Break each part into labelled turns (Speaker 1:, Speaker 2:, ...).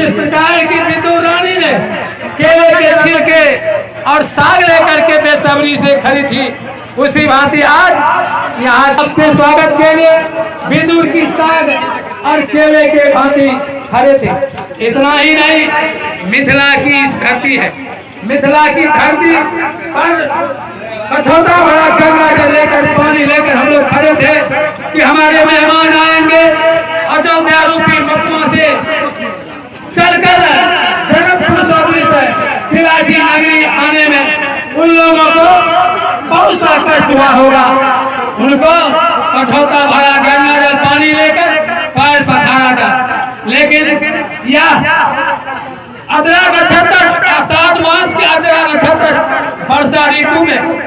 Speaker 1: जिस प्रकार की विदुर रानी ने केले के छिलके और साग लेकर के बेसब्री से खड़ी थी, उसी भांति आज यहाँ अपने स्वागत के लिए विदुर की साग और केले के भांति खड़े थे। इतना ही नहीं, मिथिला की इस धरती है, मिथिला की धरती पर कठौता भरा गंगा जल लेकर पानी लेकर हम लोग खड़े थे कि हमारे मेहमान आएंगे। अयोध्या रूपी मकुआ से चलकर जनकपुर चौधरी से शिवाजी नगरी आने में उन लोगों को बहुत सा कष्ट हुआ होगा। उनको कठौता भरा गंगा जल पानी लेकर पैर पखारा था, लेकिन यह अद्रा नक्षत्र, आषाढ़ मास के अद्रा नक्षत्र वर्षा ऋतु में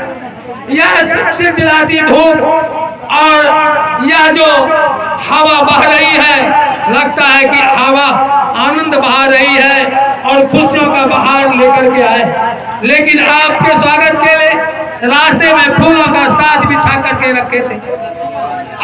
Speaker 1: यह चिलचिलाती धूप और यह जो हवा बह रही है, लगता है कि हवा आनंद बहा रही है और खुशियों का बहार लेकर के आए। लेकिन आपके स्वागत के लिए रास्ते में फूलों का साथ बिछा करके रखे थे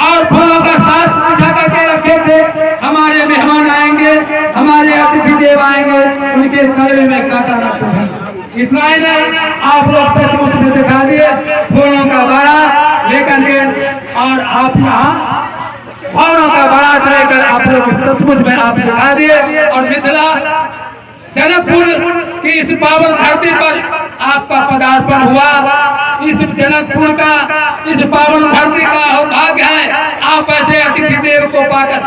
Speaker 1: और फूलों का साथ बिछा करके रखे थे। हमारे मेहमान आएंगे, हमारे अतिथि देव आएंगे, उनके गले में कांटा न चुभे। इतना ही नहीं, आप लोग सचमुच में दिखा दिए फूलों का बारात लेकर के, और आप यहाँ फूलों का बारात लेकर आप लोग सचमुच में आप दिखा दिए। और मिथिला जनकपुर की इस पावन धरती पर आपका पदार्पण हुआ। इस जनकपुर का, इस पावन धरती का भाग्य है आप ऐसे अतिथि देव को पाकर,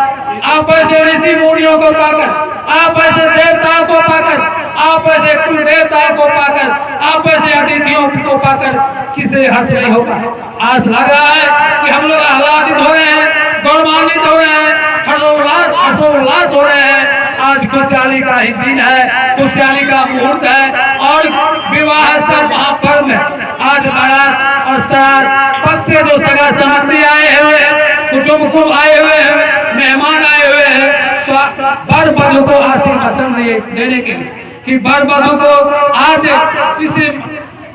Speaker 1: आप ऐसे ऋषि मुनियों को पाकर, आप ऐसे देवताओं को पाकर, आप ऐसे कुल देवताओं को पाकर, आप ऐसे अतिथियों को पाकर किसे हर्ष नहीं होगा। आज लग रहा है कि हम लोग आह्लादित हो रहे हैं, गौरवान्वित हो रहे हैं, हर्षोल्लास हो रहे हैं। आज खुशहाली का ही दिन है, खुशहाली का मुहूर्त है और विवाह सब महापर्व में आज बारात और श्राद्ध पक्ष से जो सगा संबंधी आए हुए हैं, कुटुंब आए हुए हैं, मेहमान आए हुए हैं, वर वधू को आशीर्वचन देने के लिए कि वर वधू को आज इस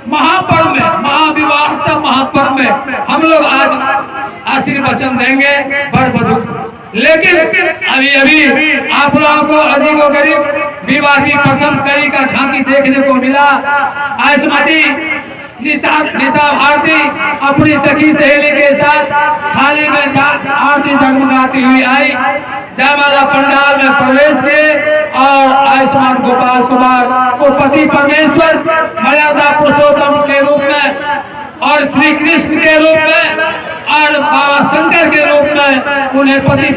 Speaker 1: महापर्व में, महाविवाह सब महापर्व में हम लोग आज आशीर्वचन देंगे वर वधू। लेकिन अभी अभी आप लोगों को अजीबोगरीब विवाह की प्रथम कड़ी का झांकी देखने को मिला। आयुष्मती निशा भारती अपनी सखी सहेली के साथ थाली में आरती जगमगाती हुई आई, जयमाला पंडाल में प्रवेश किए और आयुष्मान गोपाल कुमार को पति परमेश्वर, मर्यादा पुरुषोत्तम के रूप में और श्री कृष्ण के रूप में और बाबा शंकर के रूप में उन्हें पति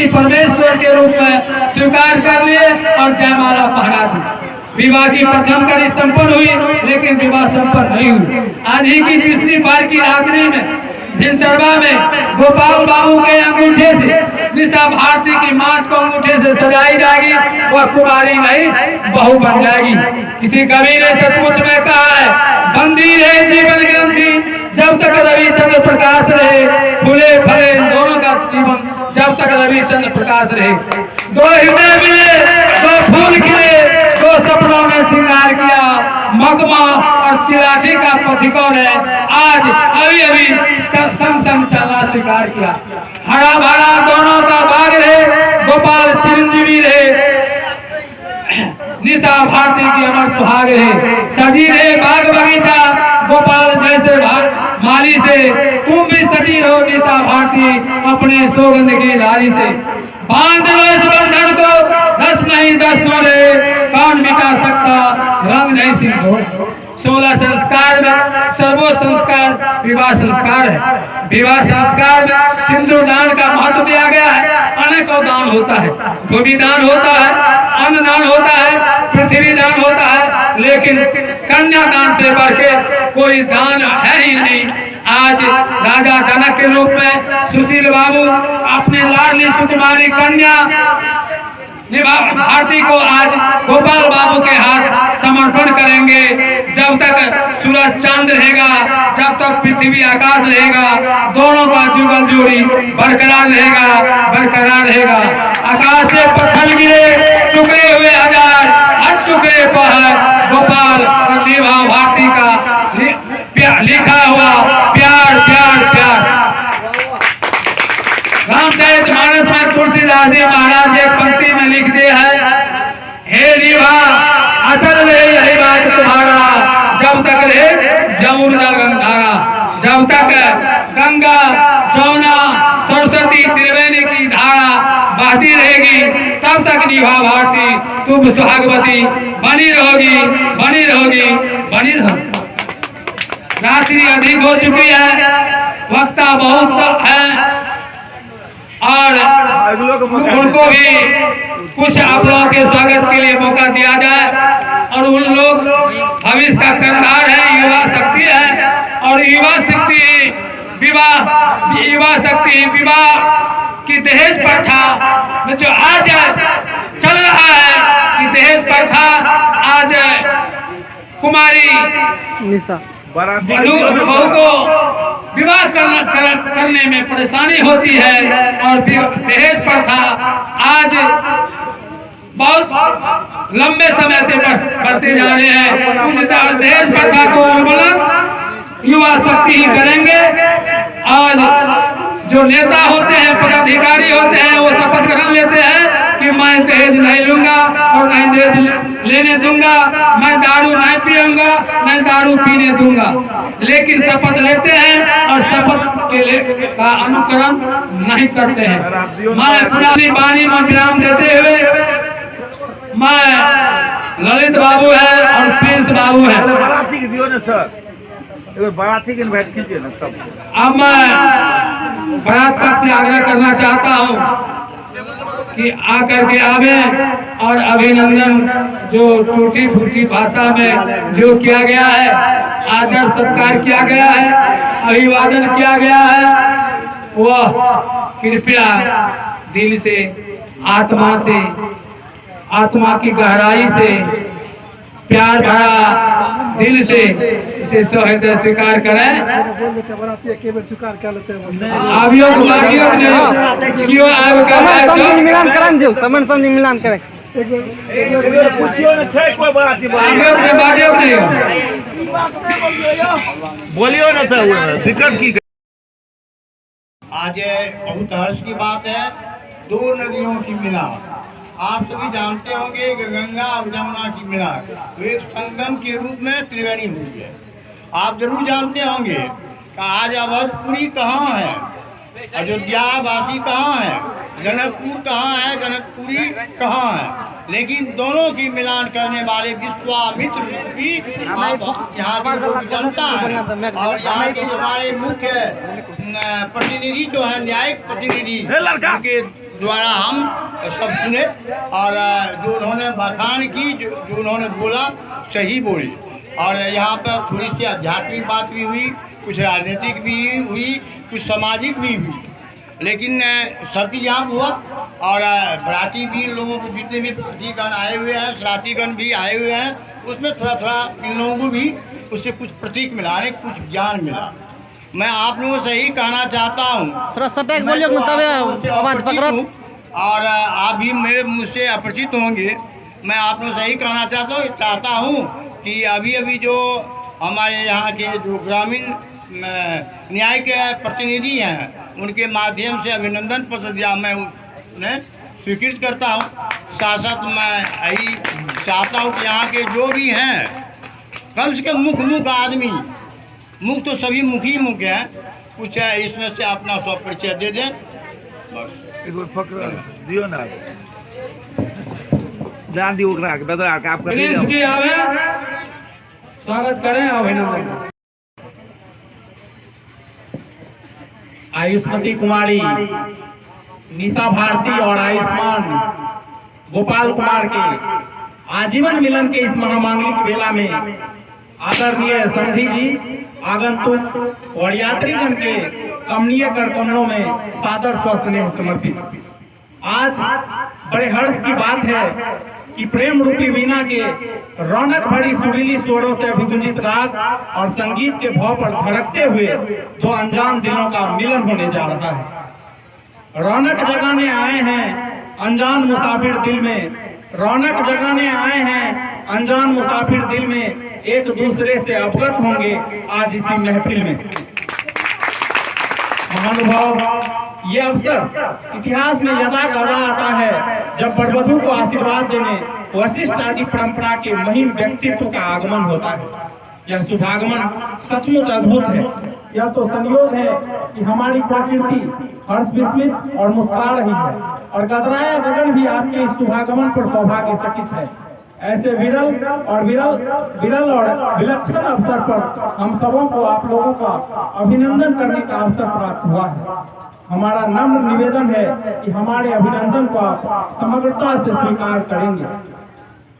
Speaker 1: परमेश्वर के रूप में स्वीकार कर लिए और जयमाला पहना दी। विवाह की प्रथम कड़ी संपन्न हुई, लेकिन विवाह संपन्न नहीं हुई। आज ही की तीसरी बार की रात्रि में भिनसरवा में गोपाल बाबू के अंगूठे से निशा भारती की माथ को अंगूठे से सजाई जाएगी, वह कुमारी नहीं बहू बन जाएगी। किसी कवि ने सचमुच में कहा है, बंदी रहे जीवन ग्रंथि जब तक रवि चंद्र प्रकाश रहे, फूले फले दोनों का जीवन जब तक रवि चंद्र प्रकाश रहे। दो हृदय मिले, दो फूल खिले, दो सपनों ने श्रृंगार किया, मकमा और तिलाठी का पथिकों ने आज अभी अभी संग संग चलना स्वीकार किया। हरा भरा दोनों का बाग रहे, गोपाल चिरंजीवी रहे, निशा भारती की अमर सुहाग रहे। सजी रहे बाग बगीचा गोपाल जैसे माली से, तुम भी सजी रहो निशा भारती अपने सौगंध की धारी से। बांध लो इस बंधन को, 10 नहीं 10 तोड़े, कौन मिटा सकता रंग नहीं सिंदूर। 16 संस्कार में सर्वो संस्कार विवाह संस्कार है। विवाह संस्कार में सिंदूर दान का महत्व दिया गया है। अनेकों दान होता है, भूमि दान होता है, अन्न दान होता है, पृथ्वी दान होता है, लेकिन कन्या दान से बढ़ के कोई दान है ही नहीं। आज राजा जनक के रूप में सुशील बाबू अपनी लाडली सुकुमारी कन्या भारती को आज गोपाल बाबू के हाथ समर्पण करेंगे। जब तक सूरज चांद रहेगा, जब तक पृथ्वी आकाश रहेगा, दोनों का जुगल जोड़ी बरकरार रहेगा। आकाश से पत्थर गिरे, टुकड़े हुए हजार, हर टुकड़े पर गोपाल और भारती का लिखा हुआ प्यार प्यार प्यार। रामचरितमानस में तुलसीदास तुलसीदास जी महाराज एक पंक्ति में लिख दे है, हे रीवा अचल रहे यही बात तुम्हारा, जब तक रहे जमुना गंगारा, जब तक गंगा जमुना सरस्वती त्रिवेणी की धारा बहती रहेगी तब तक निभा भारती तुम सुहागवती बनी रहोगी, बनी रहोगी, बनी रहोगी। रात्रि अधिक हो चुकी है, वक्ता बहुत है और उनको भी कुछ आप लोगों के स्वागत के लिए मौका दिया जाए। और उन लोग भविष्य का कर्णधार है, युवा शक्ति है और युवा शक्ति विवाह की दहेज प्रथा में जो आज चल रहा है कि दहेज प्रथा आज कुमारी
Speaker 2: निशा
Speaker 1: बहू को विवाह करने में परेशानी होती है और दहेज प्रथा आज बहुत लंबे समय से बढ़ते जा रहे हैं। उस दहेज प्रथा को उन्मूलन युवा शक्ति ही करेंगे। आज जो नेता होते हैं, पदाधिकारी होते हैं, वो शपथ ग्रहण लेते हैं कि मैं दहेज नहीं लूंगा और नहीं दहेज लेने दूंगा, मैं दारू नहीं पीऊंगा, नहीं दारू पीने दूंगा, लेकिन शपथ लेते हैं और शपथ के का अनुकरण नहीं करते हैं। मैं पुरानी वाणी में विराम देते हुए, मैं ललित बाबू है और प्रिंस बाबू है।
Speaker 3: बाराती के इनवाइट कीजिए ना तब।
Speaker 1: अब मैं बारात पक्ष से आग्रह करना चाहता हूं कि आकर के आवे और अभिनंदन जो टूटी फूटी भाषा में जो किया गया है, आदर सत्कार किया गया है, अभिवादन किया गया है, वह कृपया दिल से, आत्मा की गहराई से, प्यार भरा दिल से इसे सहृदय स्वीकार करें।
Speaker 2: मिलान करें जो समन समझ मिलान करें।
Speaker 3: बोलियो ना था दिक्कत की।
Speaker 4: आज बहुत हर्ष की बात है, दो नदियों की मिलाप। आप सभी जानते होंगे कि गंगा और जमुना की मिलाप तो एक संगम के रूप में त्रिवेणी हुई है। आप जरूर जानते होंगे कि आज अवधपुरी कहाँ है, अयोध्या वासी कहाँ है, जनकपुर कहाँ है, जनकपुरी कहाँ है, लेकिन दोनों की मिलान करने वाले विश्वामित्र भी यहाँ की लोग जनता है। और यहाँ के हमारे मुख्य प्रतिनिधि जो है, न्यायिक प्रतिनिधि, उनके द्वारा हम सब सुने और जो उन्होंने बखान की, जो उन्होंने बोला सही बोली। और यहाँ पर थोड़ी सी आध्यात्मिक बात भी हुई, कुछ राजनीतिक भी हुई, कुछ सामाजिक भी हुई, लेकिन सब चीज़ यहाँ हुआ। और बराती भी लोगों को जितने भी प्रतिगण आए हुए हैं, सरातीगण भी आए हुए हैं, उसमें थोड़ा थोड़ा इन लोगों को भी उससे कुछ प्रतीक मिला, कुछ ज्ञान मिला। मैं आप लोगों से ही कहना चाहता हूँ,
Speaker 2: थोड़ा सटक बोलिए तब आवाज पकड़त,
Speaker 4: और आप भी मेरे मुझसे अपरिचित होंगे। मैं आप लोगों से ही कहना चाहता हूँ कि अभी जो हमारे यहाँ के जो ग्रामीण न्याय के प्रतिनिधि हैं, उनके माध्यम से अभिनंदन पत्र दिया मैं उन्हें स्वीकृत करता हूँ। साथ साथ मैं यही चाहता हूँ कि यहाँ के जो भी हैं, कम से कम मुख आदमी, मुख तो सभी मुखी हैं, कुछ है इसमें से अपना स्व परिचय दे दें बस।
Speaker 3: दियो ना ध्यान दियो बदल आप
Speaker 1: स्वागत करें अभिनंदन।
Speaker 5: आयुष्मती कुमारी निशा भारती और आयुष्मान गोपाल कुमार के आजीवन मिलन के इस महामांगलिक बेला में आदरणीय समधी जी, आगंतुक और यात्रीगण के कमनीय करकमलों में सादर स्नेह समर्पित। आज बड़े हर्ष की बात है कि प्रेम रूपी वीणा के रौनक भरी सुरीली स्वरों से अभिगुंजित राग और संगीत के भाव पर धड़कते हुए दो अनजान दिलों का मिलन होने जा रहा है। रौनक जगाने आए हैं अनजान मुसाफिर दिल में, रौनक जगाने आए हैं अनजान मुसाफिर दिल में, एक दूसरे से अवगत होंगे आज इसी महफिल में। महानुभाव ये अवसर इतिहास में यदा कदा आता है जब वरवधू को आशीर्वाद देने वशिष्ठ आदि परंपरा के महिम व्यक्तित्व का आगमन होता है। यह शुभागमन सचमुच अद्भुत है। यह तो संयोग है कि हमारी प्रकृति हर्ष विस्मित और मुस्कुरा रही है और गदराया गगन भी आपके इस शुभागमन पर सौभाग्यचकित है। ऐसे विरल और विलक्षण अवसर पर हम सबों को आप लोगों का अभिनंदन करने का अवसर प्राप्त हुआ है। हमारा नम्र निवेदन है कि हमारे अभिनंदन को आप समग्रता से स्वीकार करेंगे।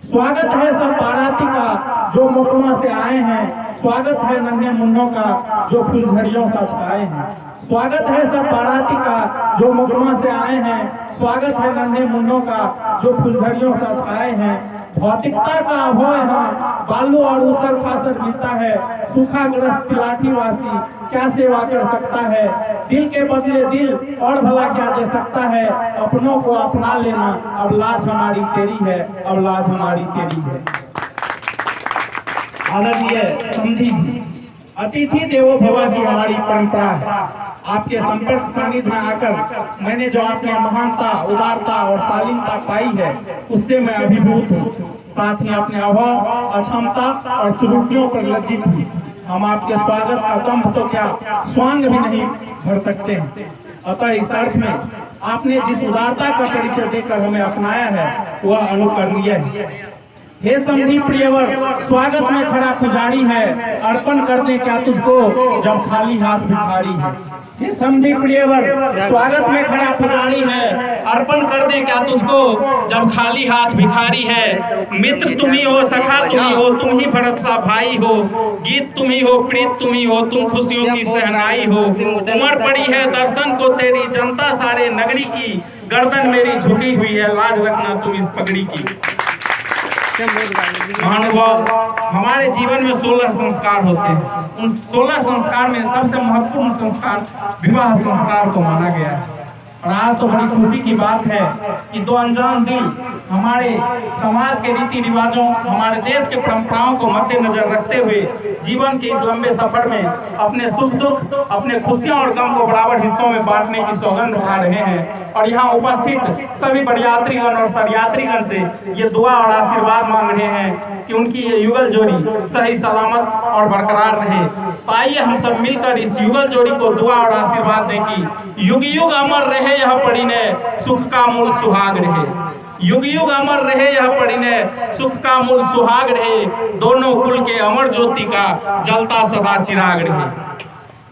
Speaker 5: स्वागत है सब बाराती का जो मोकमा से आए हैं, स्वागत है नन्हे मुन्नों का जो फुलझड़ियों सा छाए हैं। स्वागत है सब बाराती का जो मोकमा से आए हैं, स्वागत है नन्हे मुन्नों का जो फुलझड़ियों सा छाए हैं। भौतिकता का अभय है, बालू और ऊसर फासर मिलता है, सूखा ग्रस्त तिलाठी वासी क्या सेवा कर सकता है। दिल के बदले दिल और भला क्या दे सकता है। अपनों को अपना लेना अब लाज हमारी तेरी है, अब लाज हमारी तेरी है। आदरणीय समधी जी, अतिथि देवो भव की हमारी परंपरा है। आपके संपर्क सानिध्य में आकर मैंने जो आपने महानता, उदारता और शालीनता पाई है उससे मैं अभिभूत हूँ। साथ ही अपने अभाव, अक्षमता और त्रुटियों पर लज्जित हूँ। हम आपके स्वागत का दंभ तो क्या स्वांग भी नहीं भर सकते हैं। अतः इस अर्थ में आपने जिस उदारता का परिचय देकर हमें अपनाया है वह अनुकरणीय है। हे समधी प्रियवर, स्वागत में खड़ा पुजारी है, अर्पण कर दे क्या तुझको जब खाली हाथ भिखारी है। हे समधी प्रियवर, स्वागत में खड़ा पुजारी है, अर्पण कर दे क्या तुझको जब खाली हाथ भिखारी है। मित्र तुम ही हो, सखा तुम ही हो, तुम ही भरत सा भाई हो, गीत तुम ही हो, प्रीत तुम ही हो, तुम खुशियों की सहनाई हो। उमर पड़ी है दर्शन को तेरी, जनता सारे नगरी की, गर्दन मेरी झुकी हुई है, लाज रखना तुम इस पगड़ी की। महानुभाव, हमारे जीवन में 16 संस्कार होते हैं। उन 16 संस्कार में सबसे महत्वपूर्ण संस्कार विवाह संस्कार को माना गया है। और आज तो बड़ी खुशी की बात है कि दो अनजान दिल हमारे समाज के रीति रिवाजों, हमारे देश के परंपराओं को मद्देनजर रखते हुए जीवन के इस लंबे सफर में अपने सुख दुख, अपने खुशियां और गम को बराबर हिस्सों में बांटने की सौगंध खा रहे हैं। और यहाँ उपस्थित सभी बरियात्रीगण और सरियात्रीगण से ये दुआ और आशीर्वाद मांग रहे हैं कि उनकी ये युगल जोड़ी सही सलामत और बरकरार रहे। तो आइए हम सब मिलकर इस युगल जोड़ी को दुआ और आशीर्वाद दें कि युग युग अमर रहे यह पड़ीने, सुख का मूल सुहाग रहे। युग युग अमर रहे यह पड़ीने, सुख का मूल सुहाग रहे। दोनों कुल के अमर ज्योति का जलता सदा चिराग रहे।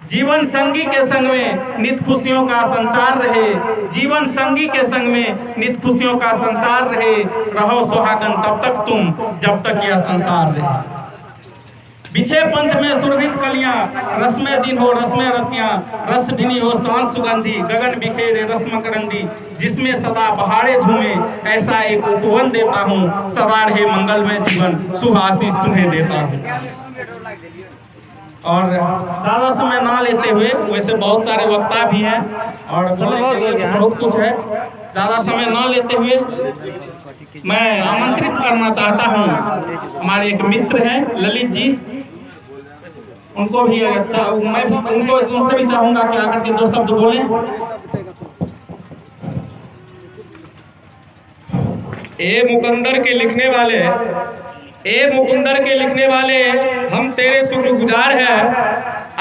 Speaker 5: जीवन संगी के संग में नित खुशियों का संचार रहे। जीवन संगी के संग में नित खुशियों का संचार रहे। रहो सुहागन तब तक तुम जब तक यह संसार रहे। बिछे पंथ में सुरभित कलियां, रस्में दिन हो रस्में रतियां, रस ढिनी हो सांस सुगंधी, गगन बिखेरे रस्म करंदी, जिसमें सदा बहारे झूमे, ऐसा एक उपवन देता हूँ, सदा रहे मंगल में जीवन, शुभ आशीष तुम्हें देता हूँ। और ज़्यादा समय ना लेते हुए, वैसे बहुत सारे वक्ता भी हैं और बहुत कुछ है, ज़्यादा समय ना लेते हुए मैं आमंत्रित करना चाहता हूँ हमारे एक मित्र हैं ललित जी, उनको भी मैं उनसे भी चाहूँगा कि आकर के 2 शब्द बोलें। ए मुकंदर के लिखने वाले, ए मुकुंदर के लिखने वाले, हम तेरे शुक्रगुजार हैं।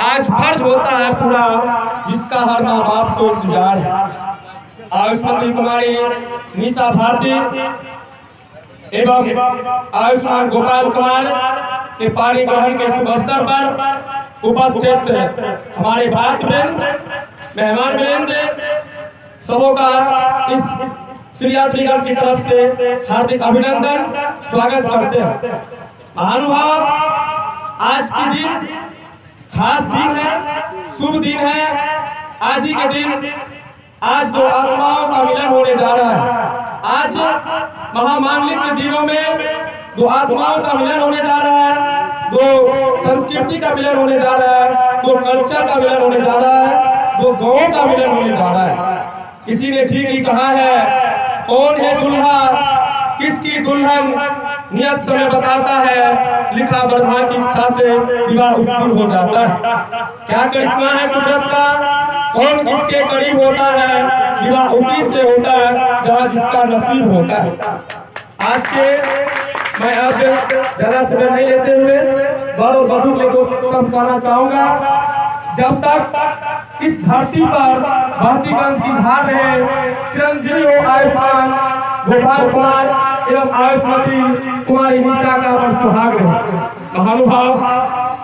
Speaker 5: आज फर्ज होता है पूरा जिसका हर माँ बाप को गुजार है। आयुष्मान कुमारी निशा भारती एवं आयुष्मान गोपाल कुमार के पाणी ग्रहण के शुभ अवसर पर उपस्थित हमारे भाई मेहमान वृंद सबों का इस श्रीयात्रीगण की तरफ से हार्दिक अभिनंदन, स्वागत करते हैं। महानुभाव, आज के दिन खास दिन है, शुभ दिन है। आज ही के दिन आज 2 आत्माओं का मिलन होने जा रहा है। आज महामांगलिक के दिनों में 2 आत्माओं का मिलन होने जा रहा है, 2 संस्कृति का मिलन होने जा रहा है, 2 कल्चर का मिलन होने जा रहा है, 2 गाँव का मिलन होने जा रहा है। किसी ने ठीक ही कहा है, कौन है दुल्हा किसकी दुल्हन, नियत समय बताता है, लिखा बरधा की इच्छा से विवाह उत्सुक हो जाता है। क्या करिश्मा है कुदरत का,
Speaker 1: कौन किसके करीब होता है, विवाह उसी से होता है जहाँ जिसका नसीब होता है। आज के मैं अब ज्यादा समय नहीं लेते हुए वर और वधू को सब कहना चाहूंगा, जब तक इस धरती पर भारती गंग की धार रहे, चिरंजीवी हो आयुष्मान गोपाल कुमार एवं आयुष्मती कुमारी निशा का और सुहाग रहे। महानुभाव,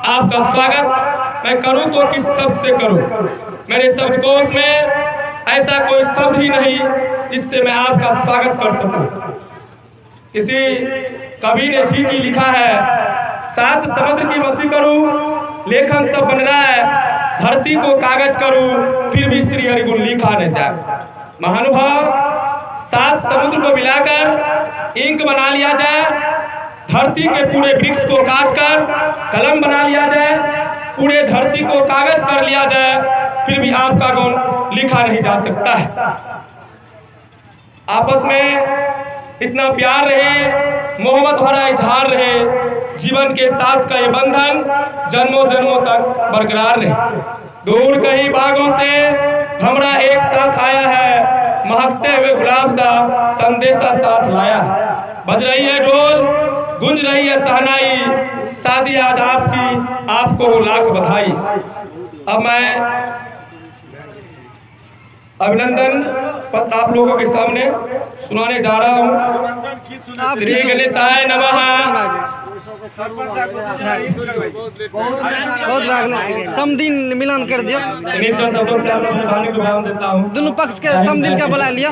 Speaker 1: आपका स्वागत मैं करूं तो किस शब्द से करूं? मेरे शब्दकोश में ऐसा कोई शब्द ही नहीं जिससे मैं आपका स्वागत कर सकूं। किसी कवि ने ठीक ही लिखा है, सात समुद्र की मसी करूं, लेखन सब बन रहा है, धरती को कागज करूं, फिर भी श्री हरि गुण लिखा न जाए। महानुभाव, सात समुद्र को मिलाकर इंक बना लिया जाए, धरती के पूरे वृक्ष को काटकर कलम बना लिया जाए, पूरे धरती को कागज कर लिया जाए, फिर भी आपका गुण लिखा नहीं जा सकता है। आपस में इतना प्यार रहे, मोहब्बत भरा इजहार रहे, जीवन के साथ का ये बंधन जन्मों जन्मों तक बरकरार रहे। दूर कहीं बागों से भंवरा एक साथ आया है, महकते हुए गुलाब सा संदेशा साथ लाया है। बज रही है ढोल, गुंज रही है सहनाई, शादी आज आपकी, आपको लाख बधाई। अब मैं अभिनंदन पत्र आप लोगों के सामने सुनाने जा रहा हूँ। श्री गणेशाय नमः।
Speaker 2: समदिन मिलान कर दियो,
Speaker 1: शब्दों से आप लोगों देता हूँ।
Speaker 2: दोनों पक्ष के समदिन का बुला लिया।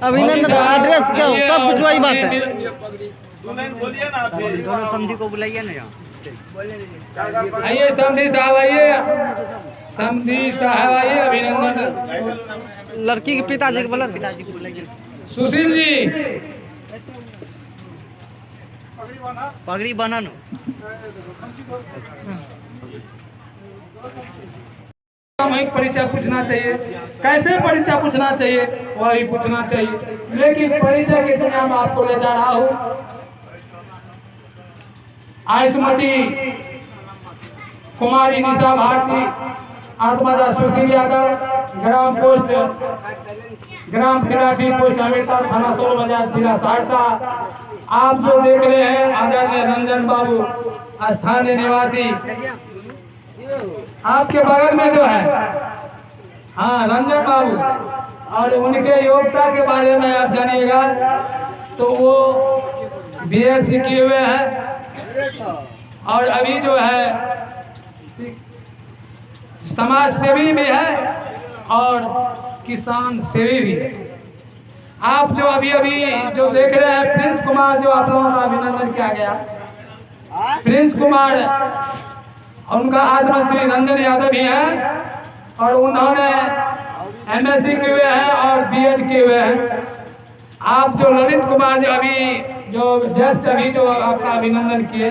Speaker 2: अभिनंदन एड्रेस क्या सब कुछ वही बात है। दोनों समधी को बुलाइए ना,
Speaker 1: आइए समधी साहब, आइए समधी साहब, आइए। अभिनंदन
Speaker 2: लड़की के पिताजी को बोला, पिताजी को बुलाइए।
Speaker 1: सुशील जी
Speaker 2: पगड़ी बना नो।
Speaker 1: सामूहिक परिचय पूछना चाहिए, कैसे परिचय पूछना चाहिए वही पूछना चाहिए, लेकिन परिचय की दुनिया में आपको ले जा रहा हूँ। आयुष्मती कुमारी निशा भारती, आत्मादा सुशील यादव, ग्राम तिलाठी पोस्ट अमेरिका, थाना 16 बाजार, जिला सहरसा। आप जो देख रहे हैं आदरणीय रंजन बाबू, स्थानीय निवासी, आपके बगल में जो है, हाँ रंजन बाबू, और उनके योग्यता के बारे में आप जानिएगा तो वो BSc किए हुए हैं और अभी जो है समाज सेवी भी है और किसान सेवी भी है। आप जो अभी जो देख रहे हैं प्रिंस कुमार, जो आप लोगों का अभिनंदन किया गया, प्रिंस कुमार और उनका आत्मा श्री रंजन यादव भी हैं और उन्होंने MSc किए हुए हैं और B.Ed किए हुए हैं। आप जो ललित कुमार जो अभी जो जस्ट अभी जो आपका अभिनंदन किए,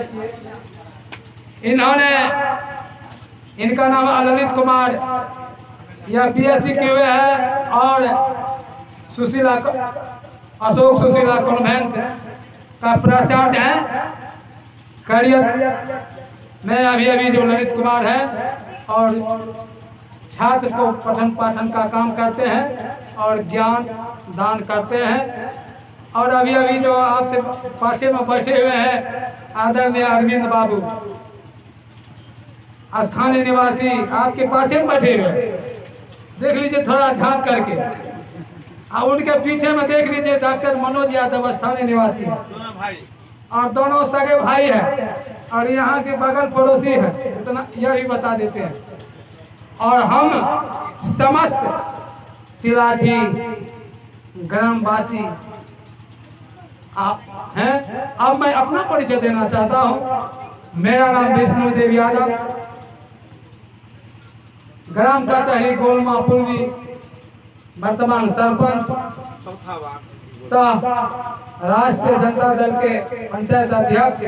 Speaker 1: इनका नाम ललित कुमार, यह BSc किए हुए हैं और सुशीला अशोक सुशीला कॉन्वेंट का प्राचार्य है। करियर में अभी जो ललित कुमार है और छात्र को पठन पाठन का काम करते हैं और ज्ञान दान करते हैं। और अभी जो आपसे पाछे में बैठे हुए हैं आदरणीय अरविंद बाबू, स्थानीय निवासी, आपके पाछे में बैठे हुए, देख लीजिए थोड़ा झांक करके। और उनके पीछे में देख लीजिए डॉक्टर मनोज यादव, स्थानीय निवासी है और दोनों सगे भाई हैं और यहाँ के बगल पड़ोसी हैं, इतना यह भी बता देते हैं। और हम समस्त तिलाठी ग्रामवासी हैं। अब मैं अपना परिचय देना चाहता हूँ। मेरा नाम विष्णु देव यादव, ग्राम कचहरी गोलमा पूर्वी, वर्तमान सरपंच सह राष्ट्रीय जनता दल के पंचायत अध्यक्ष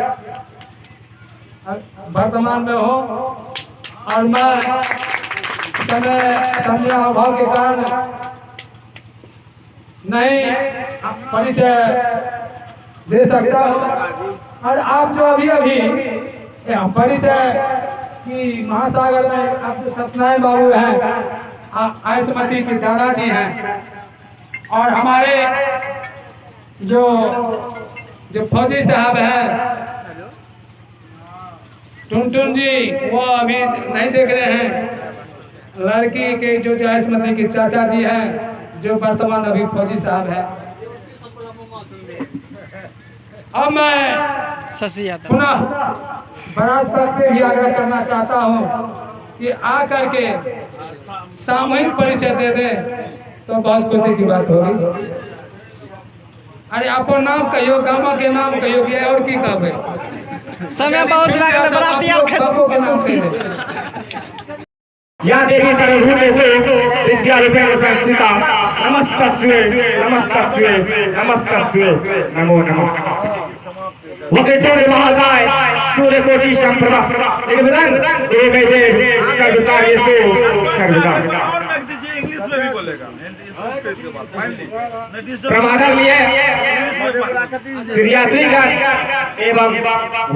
Speaker 1: वर्तमान में हो। और मैं समय अभाव के कारण नहीं परिचय दे सकता हूँ। और आप जो अभी परिचय कि महासागर में अब जो सत्यनारायण बाबू हैं, आयुष्मती के दादाजी हैं, और हमारे जो फौजी साहब हैं टुनटुन जी, वो अभी नहीं देख रहे हैं। लड़की के जो आयुष्मती के चाचा जी हैं, जो वर्तमान अभी फौजी साहब हैं। अब मैं पुनः बरात पक्ष से भी आग्रह करना चाहता हूँ कि आ करके सामूहिक परिचय दे दें तो बहुत खुशी की बात होगी। अरे आपको नाम कहियो, गामा के नाम कहियो, कि और की कहबे?
Speaker 2: समय बहुत लागल बराती यार
Speaker 1: के नाम कहियो।
Speaker 5: या देवी सर्वभूतेषु विद्यारूपेण संस्थिता नमस्तस्यै नमस्तस्यै नमस्तस्यै नमो नमः। वक्रतुंड महाकाय सूर्यकोटि समप्रभा निर्विघ्नं कुरु मे देव सर्वकार्येषु सर्वदा।
Speaker 3: इंग्लिश में भी बोलेगा, संस्कृत के बाद फाइनली
Speaker 5: प्रमादर लिए श्रीयात्रीगण एवं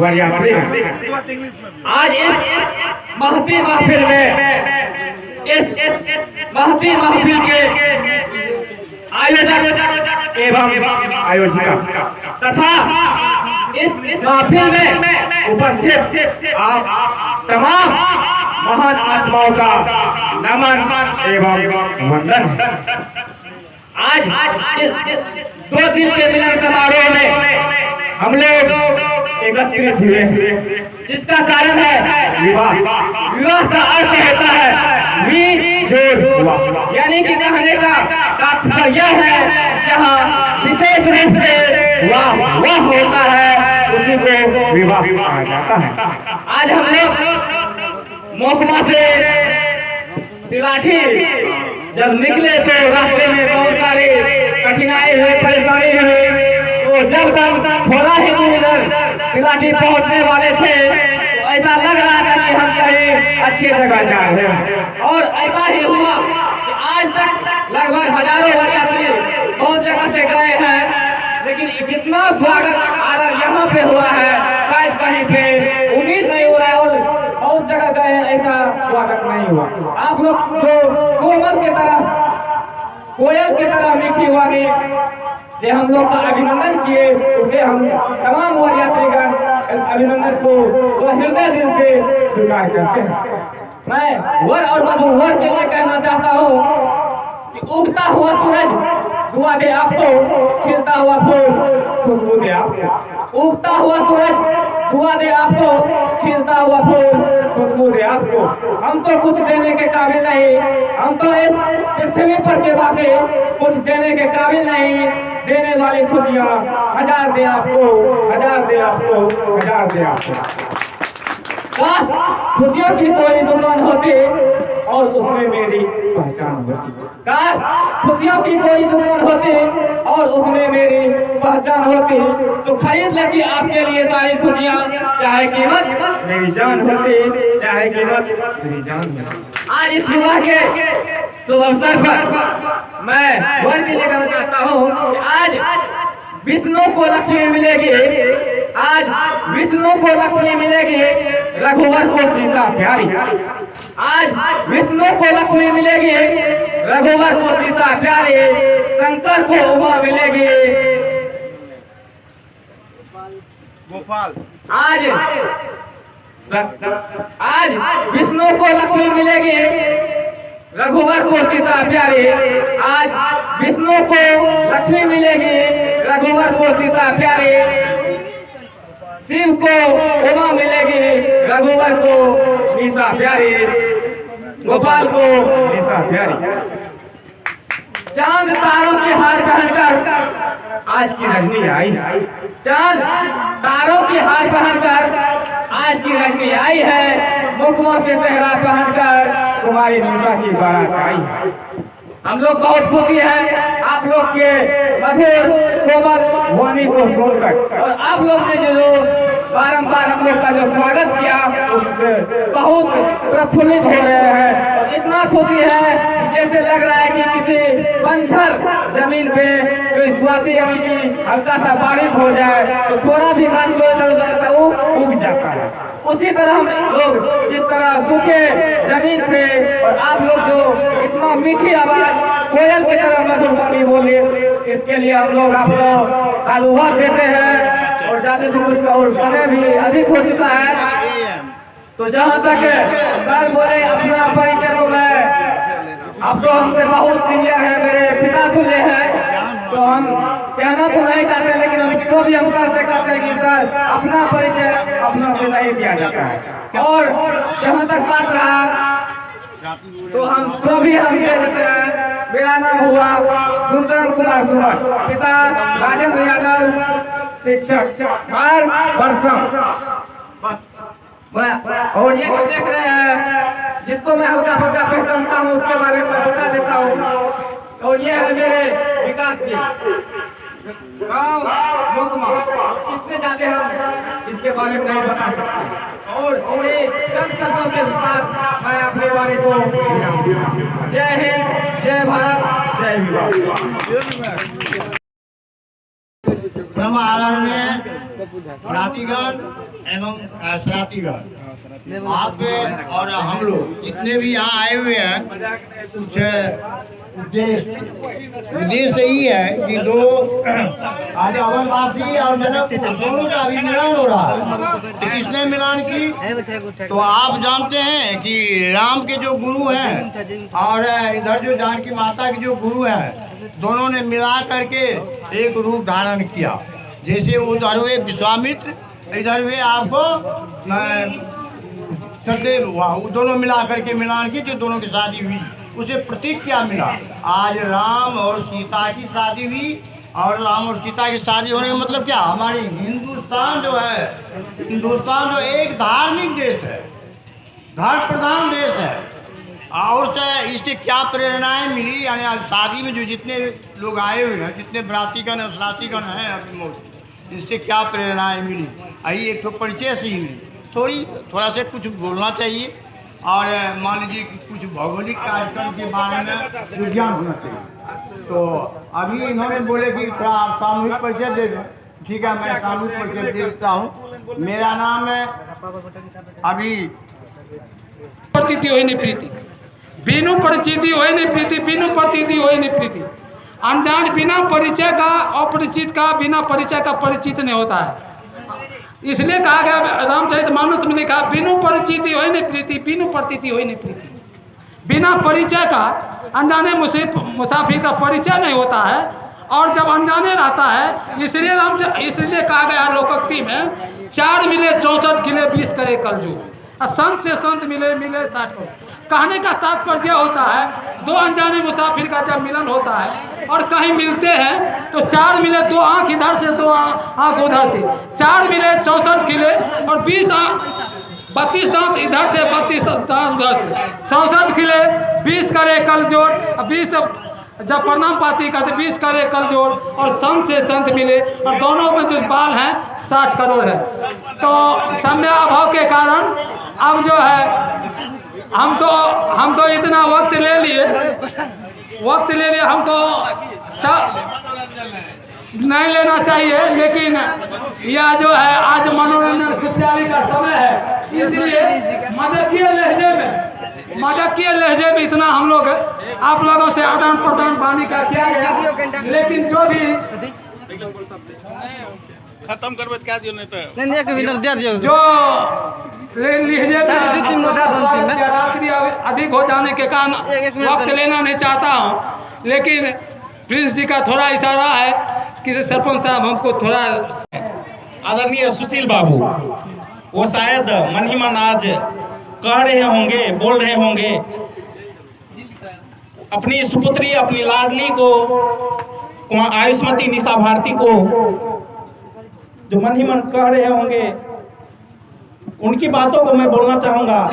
Speaker 5: वरयात्रीगण, आज इस महती महफिल में, इस महती महफिल के आयोजक एवं आयोजिका तथा इस महफिल में उपस्थित आप तमाम महान आत्माओं का नमन एवं वंदन। आज 2 दिन के मिलन समारोह में हम लोग एकत्रित हुए, जिसका कारण है विवाह। विवाह का अर्थ होता है जोड़, यानी कि कहने का तात्पर्य है जहाँ विशेष रूप से वह होता है, उसी को विवाह कहा जाता है। आज हम लोग मोहकुमा से तिलाठी जब निकले तो रास्ते में बहुत सारी कठिनाई हुई, परेशानी हुई। तो जब तक थोड़ा ही दूर तिलाठी पहुंचने वाले थे तो ऐसा लग रहा था कि हम कहीं अच्छी जगह जा रहे हैं, और ऐसा ही हुआ कि आज तक लगभग हजारों यात्री बहुत जगह से गए हैं, लेकिन जितना स्वागत आदर यहाँ पे हुआ है शायद कहीं पे उम्मीद नहीं हो रहा है, और बहुत जगह गए ऐसा स्वागत नहीं हुआ। आप लोग जो कोमल की तरह, कोयल की तरह मीठी वाणी से हम लोग का अभिनंदन किए, उसे हम तमाम वर यात्रीगण इस अभिनंदन को तो हृदय दिल से स्वीकार करते हैं। मैं वर और वधू वर के लिए कहना चाहता हूँ कि उगता हुआ सूरज दुआ दे आपको, खिलता हुआ फूल खुशबू दे आपको। उगता हुआ सूरज दुआ दे आपको, खिलता हुआ फूल खुशबू दे आपको। हम तो कुछ देने के काबिल नहीं, हम तो इस पृथ्वी पर के वासी कुछ देने के काबिल नहीं। देने वाली खुशियाँ हजार दे आपको, हजार दे आपको, हजार दे आपको। काश खुशियों की कोई दुकान होती और उसमें मेरी पहचान होती। काश खुशियों की कोई दुकान होती और उसमें मेरी पहचान होती, तो खरीद लेती आपके लिए सारी खुशियाँ, चाहे कीमत मेरी जान होती, चाहे कीमत मेरी जान होती। आज इस विवाह के शुभ अवसर पर मैं वर के लिए कहना चाहता हूँ कि आज विष्णु को लक्ष्मी मिलेगी, आज विष्णु को लक्ष्मी मिलेगी, रघुवर को सीता प्यारी। आज विष्णु को लक्ष्मी मिलेगी, रघुवर को सीता प्यारी, शंकर को उमा मिलेगी
Speaker 3: गोपाल।
Speaker 5: आज विष्णु को लक्ष्मी मिलेगी, रघुवर को सीता प्यारी। आज विष्णु को लक्ष्मी मिलेगी, रघुवर को सीता प्यारी। शिव को उमा मिलेगी, रघुवर को निशा प्यारी, गोपाल को निशा प्यारी। चांद तारों के हार पहनकर आज की रजनी आई, चांद तारों के हार पहनकर आज की रजनी आई है। मुखों से सेहरा पहनकर तुम्हारी निशा की बारात आई है।
Speaker 1: हम लोग बहुत खुशी हैं आप लोग के मधुर कोमल वाणी को सुनकर, और आप लोग ने जो बारंबार हम लोग का जो स्वागत किया उससे बहुत प्रफुल्लित हो रहे हैं। और इतना खुशी है जैसे लग रहा है कि किसी बंजर जमीन पे कोई स्वाति यानी कि हल्का सा बारिश हो जाए तो थोड़ा भी घास जो इधर उधर था वो उग जाता है। उसी तरह हम लोग जिस तरह सूखे जमीन थे और आप लोग जो इतना मीठी आवाज कोयल की तरह मधुर वाणी बोले, इसके लिए हम लोग आपको साधुवाद देते हैं। और जाते थे उसका और समय भी अधिक हो चुका है, तो जहाँ तक सर बोले अपना परिचय को मैं आप तो हमसे बहुत सीनियर है, मेरे पिता तुल्य है, तो हम कहना तो नहीं चाहते, लेकिन हम तो भी हम सर से कहते हैं कि सर अपना परिचय अपना से नहीं दिया जाता है। और जहाँ तक बात रहा तो हम तो भी हम कह देते हैं, मेरा नाम हुआ सुंदर कुमार सुमन, पिता राजेंद्र यादव, शिक्षक और ये जो देख रहे हैं जिसको मैं हल्का हल्का पहचानता हूँ उसके बारे में बता देता हूँ। और ये है मेरे विकास जी, गाँव लोकमा, इससे ज्यादा हम इसके बारे में नहीं बता सकते। और थोड़े चंद शब्दों के साथ मैं अपने बारे को जय हिंद, जय भारत, जय विवाह।
Speaker 4: ब्रह्म आदरणीय ज्ञातिगण एवं शरारतीगण, आप और हम लोग जितने भी यहाँ आए हुए हैं, कुछ उद्देश्य यही है कि दो आज अवनवासी और जनक दोनों का अभी मिलन हो रहा है। तो किसने मिलन की? तो आप जानते हैं कि राम के जो गुरु हैं और इधर जो जानकी माता के जो गुरु हैं, दोनों ने मिला करके एक रूप धारण किया। जैसे उधर हुए विश्वामित्र, इधर हुए आपको सदैव हुआ, वो दोनों मिला करके मिलान की, जो दोनों की शादी हुई उसे प्रतीक क्या मिला? आज राम और सीता की शादी हुई, और राम और सीता की शादी होने का मतलब क्या? हमारी हिंदुस्तान जो है, हिंदुस्तान जो एक धार्मिक देश है, धर्म प्रधान देश है। और से इससे क्या प्रेरणाएं मिली? यानी आज शादी में जो जितने लोग आए हुए हैं, जितने बरातीगण और शरारतीगण हैं अभी मौजूद, इससे क्या प्रेरणाएं मिली? आई एक तो परिचय से ही मिली, थोड़ा से कुछ बोलना चाहिए। और मान लीजिए कि कुछ भौगोलिक कार्यक्रम के बारे में जो ज्ञान होना चाहिए। तो अभी इन्होंने बोले कि थोड़ा आप सामूहिक परिचय दे दें। ठीक है, मैं सामूहिक परिचय दे देता हूँ। मेरा नाम है अभी
Speaker 1: प्रतीति होई नहीं प्रीति, बिनु परिचिति होई नहीं प्रीति, बिनु प्रतीति होई नहीं प्रीति। अनजान बिना परिचय का, अपरिचित का बिना परिचय का परिचित नहीं होता है। इसलिए कहा गया रामचरितमानस में लिखा, बिनु परिचिति होई नहीं प्रीति, बिनु प्रतीति होई नहीं प्रीति। बिना परिचय का अनजाने मुसाफिर का परिचय नहीं होता है, और जब अनजाने रहता है इसलिए कहा गया लोकोक्ति में, 4 मिले 64 किले 20 करे कलजुग, संत से संत मिले 60। कहने का तात्पर्य होता है, दो अनजाने मुसाफिर का जब मिलन होता है और कहीं मिलते हैं तो 4 मिले, 2 आँख इधर से 2 आँख उधर से, 4 मिले 64 किले और 32 दांत इधर से 32 दांत उधर से, 64 किले 20 करे कल जोड़, 20 जब प्रणाम पाती करते 20 करे कल जोड़, और संत से संत मिले, और दोनों में जो बाल हैं 60 करोड़ है। तो समय अभाव के कारण अब जो है हम तो इतना वक्त ले लिए, हमको नहीं लेना चाहिए, लेकिन यह जो है आज मनोरंजन खुशहाली का समय है, इसलिए मजाकिया लहजे में इतना हम लोग आप लोगों से आदान प्रदान पानी का किया गया। लेकिन जो भी
Speaker 3: खत्म करबे क्या दियो नहीं तो
Speaker 2: नहीं एक मिनट दे दियो,
Speaker 1: जो लीजिए रात्रि अधिक हो जाने के कारण वक्त लेना नहीं चाहता हूँ, लेकिन प्रिंस जी का थोड़ा इशारा है कि सरपंच साहब हमको थोड़ा।
Speaker 5: आदरणीय सुशील बाबू, वो शायद मन ही मन आज कह रहे होंगे, बोल रहे होंगे, अपनी सुपुत्री अपनी लाडली को आयुष्मती निशा भारती को जो मन ही मन कह रहे होंगे, उनकी बातों को मैं बोलना चाहूंगा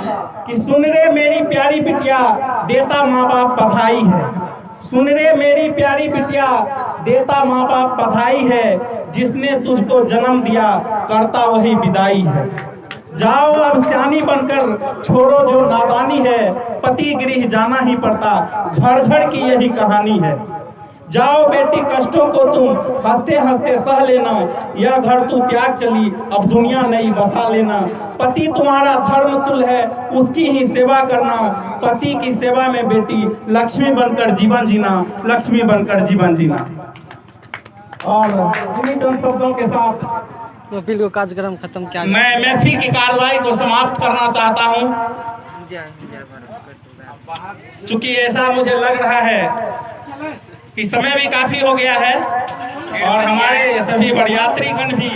Speaker 5: कि सुन रे मेरी प्यारी बिटिया, देता माँ बाप बधाई है, सुन रे मेरी प्यारी बिटिया, देता माँ बाप बधाई है, जिसने तुझको जन्म दिया करता वही विदाई है। जाओ अब सियानी बनकर, छोड़ो जो नादानी है, पति गृह जाना ही पड़ता, घर घर की यही कहानी है। जाओ बेटी कष्टों को तुम हंसते हंसते सह लेना, यह घर तू त्याग चली अब दुनिया नई बसा लेना। पति तुम्हारा धर्म तुल्य है, उसकी ही सेवा करना, पति की सेवा में बेटी लक्ष्मी बनकर जीवन जीना, लक्ष्मी बनकर जीवन जीना। और इन्हीं चंद शब्दों के साथ
Speaker 2: वकील को कार्यक्रम खत्म किया।
Speaker 5: मैं मैथिल की कार्रवाई को समाप्त करना चाहता हूं, चूंकि ऐसा मुझे लग रहा है कि समय भी काफी हो गया है और हमारे सभी बड़यात्रीगण भी